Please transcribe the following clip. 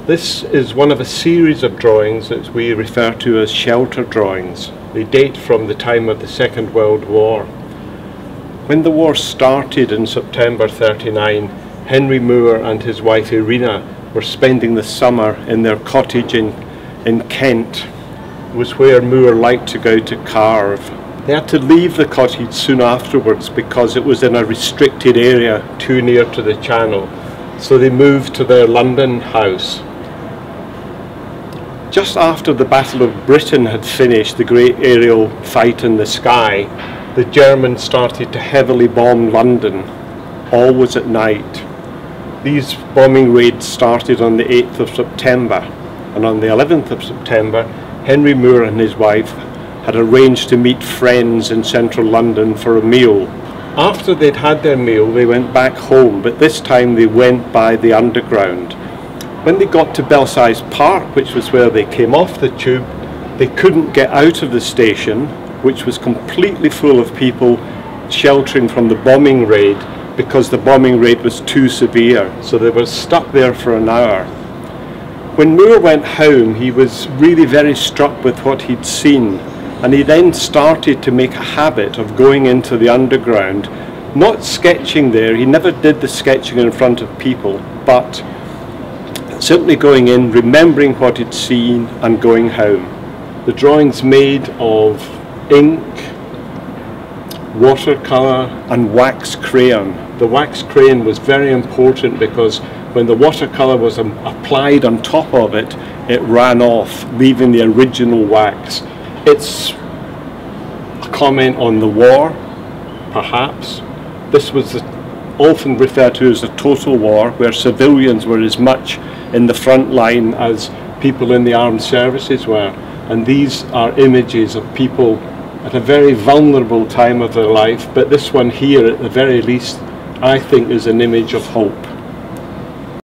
This is one of a series of drawings that we refer to as shelter drawings. They date from the time of the Second World War. When the war started in September 1939, Henry Moore and his wife Irina were spending the summer in their cottage in Kent. It was where Moore liked to go to carve. They had to leave the cottage soon afterwards because it was in a restricted area too near to the channel, so they moved to their London house. Just after the Battle of Britain had finished, the great aerial fight in the sky, the Germans started to heavily bomb London. All was at night. These bombing raids started on the 8th of September, and on the 11th of September, Henry Moore and his wife had arranged to meet friends in central London for a meal. After they'd had their meal, they went back home, but this time they went by the Underground. When they got to Belsize Park, which was where they came off the tube, they couldn't get out of the station, which was completely full of people sheltering from the bombing raid because the bombing raid was too severe, so they were stuck there for an hour. When Moore went home, he was really very struck with what he'd seen, and he then started to make a habit of going into the Underground, not sketching there. He never did the sketching in front of people, but simply going in, remembering what he'd seen, and going home. The drawings made of ink, watercolour and wax crayon. The wax crayon was very important because when the watercolour was applied on top of it, it ran off, leaving the original wax. It's a comment on the war, perhaps. This was often referred to as a total war, where civilians were as much in the front line as people in the armed services were. And these are images of people at a very vulnerable time of their life, but this one here, at the very least, I think is an image of hope.